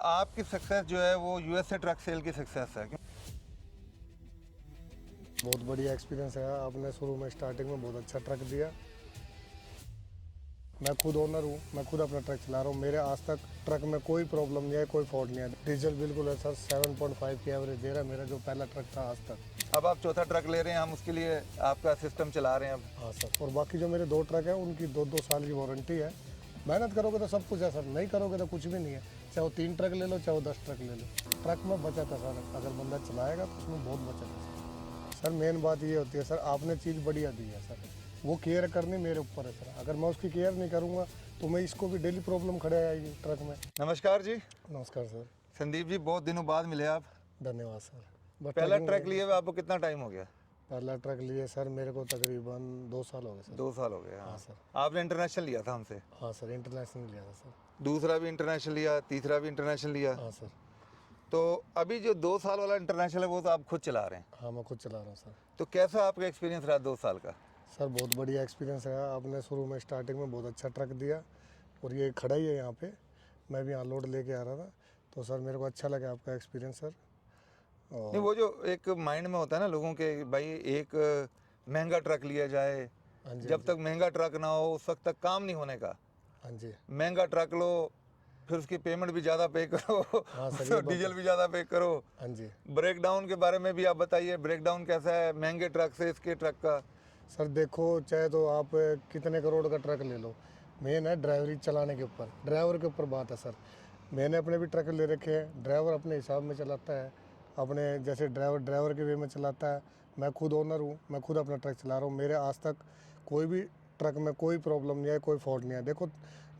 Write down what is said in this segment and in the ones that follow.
आपकी सक्सेस जो है वो यूएस से ट्रक सेल की सक्सेस है। बहुत बढ़िया एक्सपीरियंस है। आपने शुरू में स्टार्टिंग में बहुत अच्छा ट्रक दिया। मैं खुद ओनर हूँ, मैं खुद अपना ट्रक चला रहा हूँ। मेरे आज तक ट्रक में कोई प्रॉब्लम नहीं है, कोई फॉल्ट नहीं है। डीजल बिल्कुल है सर, 7.5 की एवरेज दे रहा है मेरा जो पहला ट्रक था आज तक। अब आप चौथा ट्रक ले रहे हैं, हम उसके लिए आपका सिस्टम चला रहे हैं अब। हाँ सर, और बाकी जो मेरे 2 ट्रक हैं उनकी 2-2 साल की वारंटी है। मेहनत करोगे तो सब कुछ है सर, नहीं करोगे तो कुछ भी नहीं है। चाहे वो 3 ट्रक ले लो, चाहे वो 10 ट्रक ले लो। ट्रक में बचत है सर, अगर बंदा चलाएगा तो उसमें बहुत बचत है सर। मेन बात ये होती है सर, आपने चीज़ बढ़िया दी है सर, वो केयर करनी मेरे ऊपर है सर। अगर मैं उसकी केयर नहीं करूँगा तो मैं इसको भी डेली प्रॉब्लम खड़े आएगी ट्रक में। नमस्कार जी। नमस्कार सर। संदीप जी, बहुत दिनों बाद मिले आप। धन्यवाद सर। बस पहला ट्रैकिंग ट्रक लिए हुए आपको कितना टाइम हो गया? पहला ट्रक लिए सर मेरे को तकरीबन 2 साल हो गए सर। 2 साल हो गए। हाँ हाँ सर। आपने इंटरनेशनल लिया था हमसे। हाँ सर, इंटरनेशनल लिया था सर। दूसरा भी इंटरनेशनल लिया, तीसरा भी इंटरनेशनल लिया। हाँ सर। तो अभी जो 2 साल वाला इंटरनेशनल है वो तो आप खुद चला रहे हैं। हाँ, मैं खुद चला रहा हूँ सर। तो कैसा आपका एक्सपीरियंस रहा 2 साल का? सर बहुत बढ़िया एक्सपीरियंस है। आपने शुरू में स्टार्टिंग में बहुत अच्छा ट्रक दिया, और ये खड़ा ही है यहाँ पे। मैं भी यहाँ लोड लेके आ रहा था, तो सर मेरे को अच्छा लगा आपका एक्सपीरियंस सर। और नहीं, वो जो एक माइंड में होता है ना लोगों के, भाई एक महंगा ट्रक लिया जाए, हाँ जी, जब तक महंगा ट्रक ना हो उस वक्त तक काम नहीं होने का। हाँ जी। महंगा ट्रक लो, फिर उसकी पेमेंट भी ज़्यादा पे करो, हाँ सर, ये तो बात डीजल भी ज़्यादा पे करो। हाँ जी। ब्रेक डाउन के बारे में भी आप बताइए, ब्रेक डाउन कैसा है महंगे ट्रक से इसके ट्रक का? सर देखो, चाहे तो आप कितने करोड़ का ट्रक ले लो, मेन है ड्राइवरी चलाने के ऊपर, ड्राइवर के ऊपर बात है सर। मैंने अपने भी ट्रक ले रखे हैं, ड्राइवर अपने हिसाब में चलाता है, अपने जैसे ड्राइवर के वे में चलाता है। मैं खुद ओनर हूँ, मैं खुद अपना ट्रक चला रहा हूँ। मेरे आज तक कोई भी ट्रक में कोई प्रॉब्लम नहीं है, कोई फॉल्ट नहीं है। देखो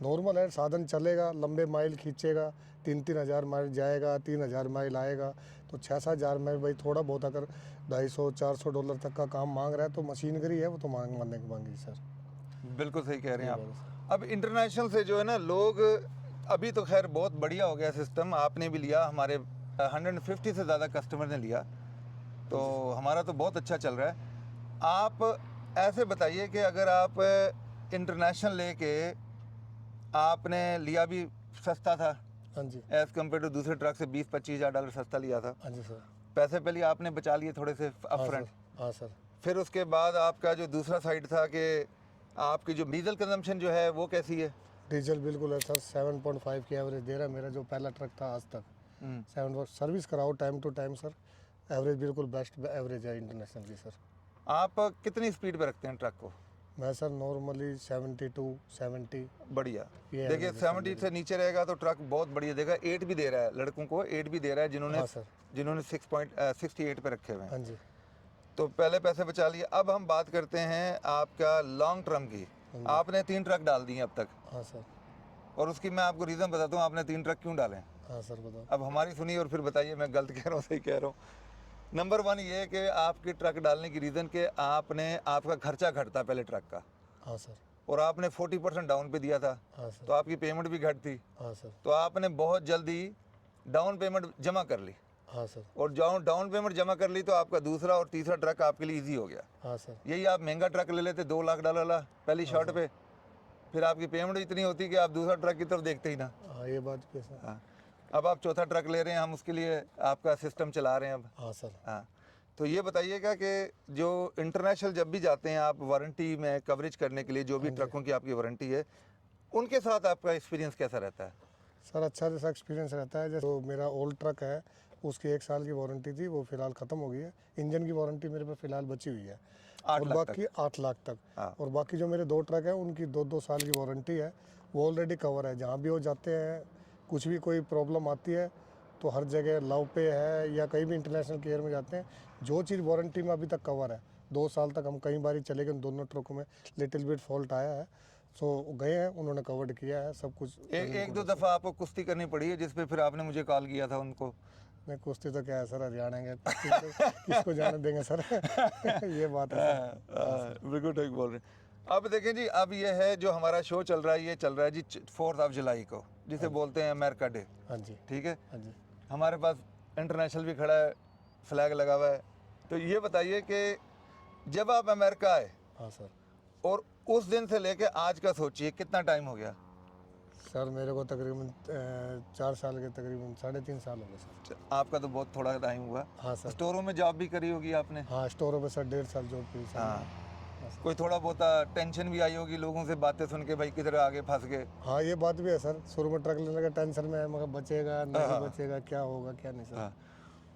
नॉर्मल है, साधन चलेगा, लंबे माइल खींचेगा, 3-3 हज़ार माइल जाएगा, 3,000 माइल आएगा, तो 6-7 हज़ार माइल भाई थोड़ा बहुत अगर $250-400 तक का काम मांग रहा है तो मशीनरी है, वो तो मांगी सर। बिल्कुल सही कह रहे हैं ये बात आप। अब इंटरनेशनल से जो है ना लोग, अभी तो खैर बहुत बढ़िया हो गया सिस्टम, आपने भी लिया, हमारे 150 से ज़्यादा कस्टमर ने लिया, तो हमारा तो बहुत अच्छा चल रहा है। आप ऐसे बताइए कि अगर आप इंटरनेशनल लेके आपने लिया भी सस्ता था हाँ जी, एज़ कम्पेयर टू दूसरे ट्रक से, $20-25 सस्ता लिया था। हाँ जी सर। पैसे पहले आपने बचा लिए थोड़े से हाँ अपफ्रंट, सर, हाँ सर। फिर उसके बाद आपका जो दूसरा साइड था कि आपकी जो डीजल कंजम्पशन जो है वो कैसी है? डीजल बिल्कुल है सर, 7.5 की एवरेज दे रहा है मेरा जो पहला ट्रक था आज तक। 7 सर्विस कराओ time to time sir, average बिल्कुल बेस्ट एवरेज है इंटरनेशनल की सर। आप कितनी स्पीड पे रखते हैं ट्रक को? मैं सर नॉर्मली 72, 70। बढ़िया। ये देखिए average है सर 70 से नीचे रहेगा तो ट्रक बहुत बढ़िया देगा। 8 भी दे रहा है, लड़कों को 8 भी दे रहा है जिन्होंने हाँ सर। 6.68 पे रखे हुए हैं। हाँ जी, तो पहले पैसे बचा लिए। अब हम बात करते हैं आपका लॉन्ग टर्म की। आपने 3 ट्रक डाल दिए अब तक, हाँ सर। और उसकी मैं आपको रीज़न बताता हूँ आपने 3 ट्रक क्यों डाले। हाँ सर, बताओ। अब हमारी सुनिए और फिर बताइए मैं गलत कह रहा हूँ सही कह रहा हूँ। नंबर 1 ये है कि आपके ट्रक डालने की रीज़न के आपका खर्चा घटता पहले ट्रक का, हाँ सर। और आपने 40% डाउन पे दिया था, हाँ सर। तो आपकी पेमेंट भी घटती, हाँ सर। तो आपने बहुत जल्दी डाउन पेमेंट जमा कर ली, हाँ सर। और डाउन पेमेंट जमा कर ली तो आपका दूसरा और तीसरा ट्रक आपके लिए इजी हो गया। हाँ सर। यही आप महंगा ट्रक ले लेते $2 लाख वाला पहली शॉट पे, फिर आपकी पेमेंट इतनी होती कि आप दूसरा ट्रक की तरफ देखते ही ना। हाँ, ये बात भी है सर। हाँ, अब आप चौथा ट्रक ले रहे हैं, हम उसके लिए आपका सिस्टम चला रहे हैं अब। हाँ सर। हाँ, तो ये बताइएगा कि जो इंटरनेशनल जब भी जाते हैं आप वारंटी में कवरेज करने के लिए, जो भी ट्रकों की आपकी वारंटी है, उनके साथ आपका एक्सपीरियंस कैसा रहता है? सर अच्छा जैसा एक्सपीरियंस रहता है। जैसे तो मेरा ओल्ड ट्रक है, उसकी 1 साल की वारंटी थी, वो फिलहाल ख़त्म हो गई है। इंजन की वारंटी मेरे पे फिलहाल बची हुई है, 8 और लाख बाकी 8 लाख तक। हाँ। और बाकी जो मेरे 2 ट्रक हैं उनकी 2-2 साल की वारंटी है, वो ऑलरेडी कवर है। जहाँ भी वो जाते हैं, कुछ भी कोई प्रॉब्लम आती है तो हर जगह लव पे है या कहीं भी इंटरनेशनल केयर में जाते हैं, जो चीज़ वारंटी में अभी तक कवर है, 2 साल तक हम कई बार चले गए, दोनों ट्रकों में लिटिल बिट फॉल्ट आया है, सो गए हैं, उन्होंने कवर्ड किया है सब कुछ। एक दो दफ़ा आपको कुश्ती करनी पड़ी है, जिस पे फिर आपने मुझे कॉल किया था उनको। नहीं, कुश्ती तो क्या है सर, हरियाणा के किसको जाने देंगे सर। ये बात है सर। बिल्कुल ठीक बोल रहे हैं। अब देखें जी, अब ये है जो हमारा शो चल रहा है, ये चल रहा है जी 4 जुलाई को, जिसे बोलते हैं अमेरिका डे। हाँ जी। ठीक है, हाँ जी। हमारे पास इंटरनेशनल भी खड़ा है, फ्लैग लगा हुआ है। तो ये बताइए कि जब आप अमेरिका आए हाँ सर। और उस दिन से लेके आज का सोचिए कितना टाइम हो गया? सर मेरे को तकरीबन 4 साल के तकरीबन 3.5 साल हो गए सर। आपका तो बहुत थोड़ा टाइम हुआ। हाँ सर। स्टोरों में जॉब भी करी होगी आपने? हाँ स्टोरों पे सर 1.5 साल जॉब की सर। हाँ। हाँ सर। कोई थोड़ा बहुत टेंशन भी आई होगी लोगों से बातें सुन के, भाई किधर आगे फंस गए? हाँ ये बात भी है सर, शुरू में ट्रक लेने का टेंशन में है, मगर बचेगा नहीं बचेगा, क्या होगा क्या नहीं सर। हाँ।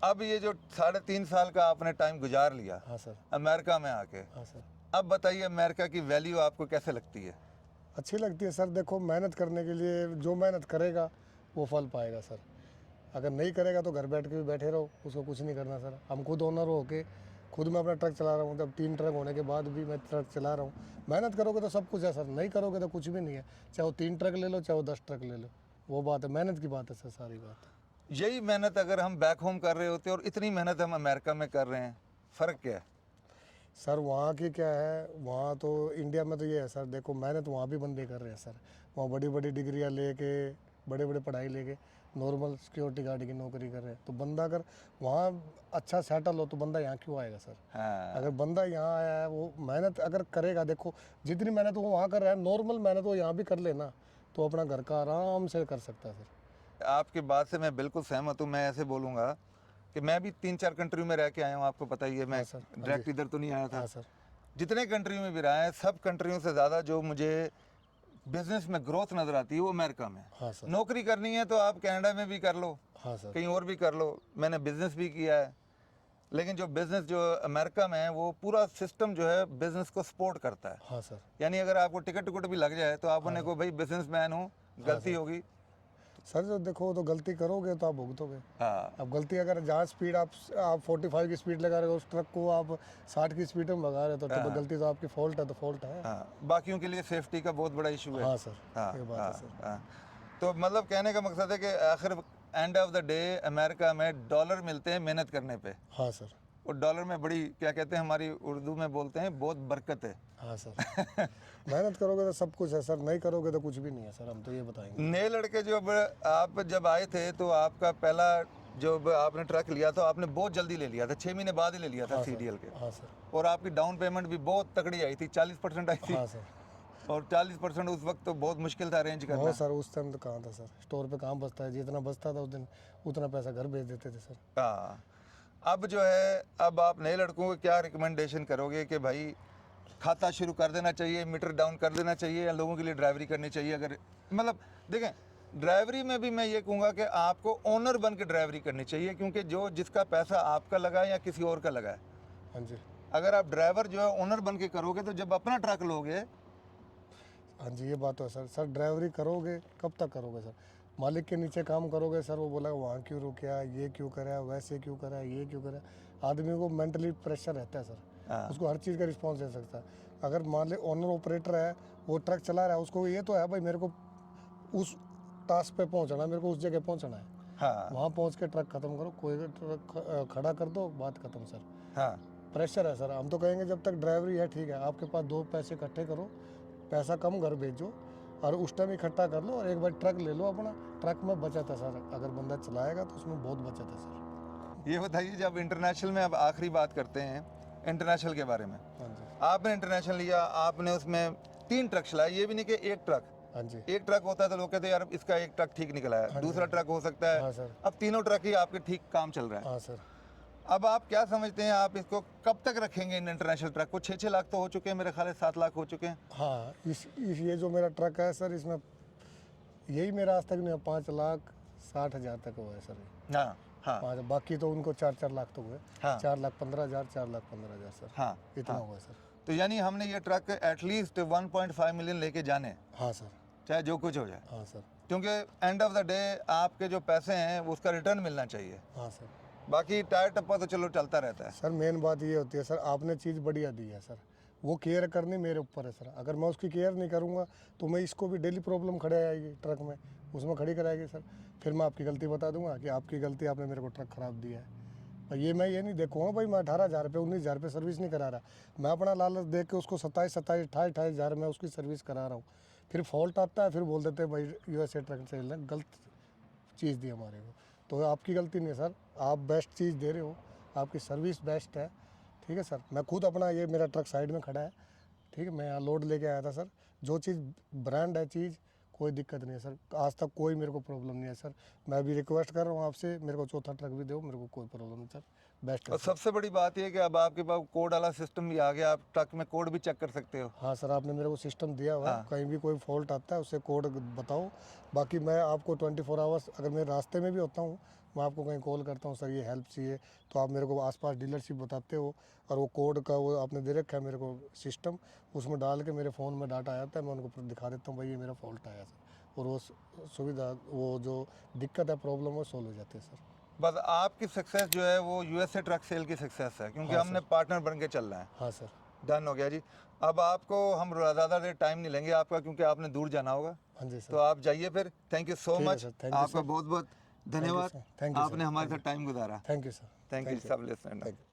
अब ये जो 3.5 साल का आपने टाइम गुजार लिया हाँ सर। अमेरिका में आके, हाँ सर। अब बताइए अमेरिका की वैल्यू आपको कैसे लगती है? अच्छी लगती है सर। देखो मेहनत करने के लिए जो मेहनत करेगा वो फल पाएगा सर। अगर नहीं करेगा तो घर बैठ के भी बैठे रहो, उसको कुछ नहीं करना सर। हम खुद ओनर हो के खुद मैं अपना ट्रक चला रहा हूँ, तब 3 ट्रक होने के बाद भी मैं ट्रक चला रहा हूँ। मेहनत करोगे तो सब कुछ है सर, नहीं करोगे तो कुछ भी नहीं है। चाहे वो 3 ट्रक ले लो, चाहे वो 10 ट्रक ले लो, वो बात है, मेहनत की बात है सर, सारी बात। यही मेहनत अगर हम बैक होम कर रहे होते और इतनी मेहनत हम अमेरिका में कर रहे हैं, फ़र्क क्या है? सर वहाँ की क्या है, वहाँ तो इंडिया में तो ये है सर, देखो मेहनत वहाँ भी बंदे कर रहे हैं सर। वहाँ बड़ी बड़ी डिग्रियाँ लेके, बड़े बड़े पढ़ाई लेके नॉर्मल सिक्योरिटी गार्ड की नौकरी कर रहे हैं। तो बंदा अगर वहाँ अच्छा सेटल हो तो बंदा यहाँ क्यों आएगा सर? हाँ। अगर बंदा यहाँ आया है, वो मेहनत अगर करेगा, देखो जितनी मेहनत वो वहाँ कर रहा है, नॉर्मल मेहनत वो यहाँ भी कर लेना तो अपना घर का आराम से कर सकता है सर। आपकी बात से मैं बिल्कुल सहमत हूँ। मैं ऐसे बोलूँगा कि मैं भी 3-4 कंट्री में रह के आया हूँ, आपको पता ही है। मैं हाँ सर। हाँ डायरेक्ट इधर तो नहीं आया था। हाँ सर। जितने कंट्री में भी रहा है, सब कंट्रियों से ज़्यादा जो मुझे बिजनेस में ग्रोथ नज़र आती है वो अमेरिका में। हाँ सर। नौकरी करनी है तो आप कनाडा में भी कर लो, हाँ सर। कहीं और भी कर लो। मैंने बिजनेस भी किया है, लेकिन जो बिजनेस जो अमेरिका में है वो पूरा सिस्टम जो है बिजनेस को सपोर्ट करता है। हाँ सर। यानी अगर आपको टिकट टुकट भी लग जाए तो आप उन्हें को भाई बिजनेसमैन हूँ, गलती होगी। सर जो देखो तो गलती करोगे तो आप भुगतोगे। हाँ। अब गलती अगर जहाँ स्पीड आप 45 की स्पीड लगा रहे हो, उस ट्रक को आप 60 की स्पीड में भगा रहे हो तो गलती तो आपकी फॉल्ट है, तो फॉल्ट है। हाँ, बाकियों के लिए सेफ्टी का बहुत बड़ा इशू है। हाँ सर। हाँ, ये बात हाँ, है सर। हाँ। तो मतलब कहने का मकसद है कि आखिर end of the day America में डॉलर मिलते हैं मेहनत करने पे, हाँ सर। और डॉलर में बड़ी क्या कहते हैं, हमारी उर्दू में बोलते हैं, बहुत बरकत है। हाँ सर। मेहनत करोगे तो सब कुछ है सर, नहीं करोगे तो कुछ भी नहीं है सर, हम तो ये बताएंगे। नए लड़के जो आप जब आए थे तो आपका पहला जो आपने ट्रक लिया तो आपने बहुत जल्दी ले लिया था, 6 महीने बाद ही ले लिया था सीडीएल के। हाँ सर। और आपकी डाउन पेमेंट भी बहुत तकड़ी आई थी, 40% आई थी। हाँ सर। और 40% उस वक्त तो बहुत मुश्किल था अरेंज करना। बहुत सर, उस टाइम तो कहाँ था सर, स्टोर पे कहाँ बचता है, जितना बचता था उस दिन उतना पैसा घर भेज देते थे सर। हाँ। अब जो है, अब आप नए लड़कों को क्या रिकमेंडेशन करोगे कि भाई खाता शुरू कर देना चाहिए, मीटर डाउन कर देना चाहिए, या लोगों के लिए ड्राइवरी करनी चाहिए? अगर मतलब देखें, ड्राइवरी में भी मैं ये कहूँगा कि आपको ओनर बन के ड्राइवरी करनी चाहिए, क्योंकि जो जिसका पैसा आपका लगा है या किसी और का लगा है, हाँ जी। अगर आप ड्राइवर जो है ओनर बन के करोगे तो जब अपना ट्रक लोगे। हाँ जी ये बात तो है सर। सर ड्राइवरी करोगे कब तक करोगे सर? मालिक के नीचे काम करोगे सर, वो बोला वहाँ क्यों रुका, ये क्यों करा, वैसे क्यों करा, ये क्यों करा। आदमी को मेंटली प्रेशर रहता है सर, हाँ। उसको हर चीज़ का रिस्पॉन्स दे सकता है। अगर मान ले ओनर ऑपरेटर है, वो ट्रक चला रहा है, उसको ये तो है भाई मेरे को उस टास्क पे पहुँचना है, मेरे को उस जगह पहुँचना है। हाँ, वहाँ पहुँच के ट्रक ख़त्म करो, कोई भी ट्रक खड़ा कर दो, बात ख़त्म सर। हाँ, प्रेशर है सर। हम तो कहेंगे जब तक ड्राइवरी है ठीक है, आपके पास 2 पैसे इकट्ठे करो, पैसा कम घर भेजो और उस टाइम इकट्ठा कर लो और एक बार ट्रक ले लो अपना। ट्रक में बचत है सर, अगर बंदा चलाएगा तो उसमें बहुत बचत है सर। ये बताइए, जब इंटरनेशनल में अब आखिरी बात करते हैं इंटरनेशनल के बारे में। हाँ जी। आपने इंटरनेशनल लिया, आपने उसमें 3 ट्रक चलाए, ये भी नहीं कि एक ट्रक। हाँ जी। एक ट्रक होता है तो लोग कहते हैं यार इसका एक ट्रक ठीक निकला है, दूसरा ट्रक हो सकता है। हाँ सर। अब तीनों ट्रक ही आपके ठीक काम चल रहा है। हाँ सर। अब आप क्या समझते हैं, आप इसको कब तक रखेंगे इन इंटरनेशनल ट्रक को? 6-6 लाख तो हो चुके हैं मेरे ख्याल है, 7 लाख हो चुके हैं। हाँ इस ये जो मेरा ट्रक है सर, इसमें यही मेरा आज तक नहीं, 5,60,000 तक हुआ है सर। हाँ, हाँ, 5, बाकी तो उनको 4-4 लाख तो हुए। हाँ। 4,15,000, 4,15,000 सर। हाँ, इतना हाँ। हुआ सर। तो यानी हमने ये ट्रक एटलीस्ट 1.5 मिलियन लेके जाने, हाँ सर। चाहे जो कुछ हो जाए, हाँ सर। क्योंकि एंड ऑफ द डे आपके जो पैसे हैं उसका रिटर्न मिलना चाहिए। हाँ सर। बाकी टायर टप्पा तो चलो चलता रहता है। सर मेन बात ये होती है सर, आपने चीज़ बढ़िया दी है सर, वो केयर करनी मेरे ऊपर है सर। अगर मैं उसकी केयर नहीं करूँगा तो मैं इसको भी डेली प्रॉब्लम खड़े आएगी ट्रक में, उसमें खड़ी कराएगी सर। फिर मैं आपकी गलती बता दूंगा कि आपकी गलती, आपने मेरे को ट्रक ख़राब दिया है। और ये मैं ये नहीं देखूँगा भाई मैं 18,000 पे 19,000 पे सर्विस नहीं करा रहा, मैं अपना लालच देख के उसको 27, 28,000 में उसकी सर्विस करा रहा हूँ। फिर फॉल्ट आता है, फिर बोल देते हैं भाई USA ट्रक से गलत चीज़ दी हमारे को। तो आपकी गलती नहीं है सर, आप बेस्ट चीज़ दे रहे हो, आपकी सर्विस बेस्ट है, ठीक है सर। मैं खुद अपना, ये मेरा ट्रक साइड में खड़ा है, ठीक है, मैं यहाँ लोड लेके आया था सर। जो चीज़ ब्रांड है चीज़, कोई दिक्कत नहीं है सर, आज तक कोई मेरे को प्रॉब्लम नहीं है सर। मैं अभी रिक्वेस्ट कर रहा हूँ आपसे, मेरे को चौथा ट्रक भी दो, मेरे को कोई प्रॉब्लम नहीं सर, बेस्ट है और सर। सबसे बड़ी बात यह है कि अब आपके पास कोड वाला सिस्टम भी आ गया, आप ट्रक में कोड भी चेक कर सकते हो। हाँ सर, आपने मेरे को सिस्टम दिया हुआ है, हाँ। कहीं भी कोई फॉल्ट आता है उससे कोड बताओ। बाकी मैं आपको 24 आवर्स, अगर मैं रास्ते में भी होता हूँ, मैं आपको कहीं कॉल करता हूँ, सर ये हेल्प चाहिए, तो आप मेरे को आसपास डीलरशिप बताते हो, और वो कोड का वो आपने दे रखा है मेरे को सिस्टम, उसमें डाल के मेरे फ़ोन में डाटा आता है, मैं उनको दिखा देता हूँ भाई ये मेरा फॉल्ट आया सर, और वो सुविधा, वो जो दिक्कत है, प्रॉब्लम, वो सॉल्व हो जाती है सर। बस आपकी सक्सेस जो है वो यूएसए ट्रक सेल की सक्सेस है, क्योंकि हाँ हमने सर। पार्टनर बन के चल रहे हैं। हाँ सर। डन हो गया जी। अब आपको हम ज़्यादा देर टाइम नहीं लेंगे आपका, क्योंकि आपने दूर जाना होगा, हाँ जी तो सर। आप जाइए फिर। थैंक यू सो ठीक है मच, सर, थैंक यू आपका सर। बहुत बहुत धन्यवाद, सर, थैंक यू सर, आपने हमारे थैंक साथ टाइम गुजारा। Thank you sir. Thank you सब लिसनर। Thank you.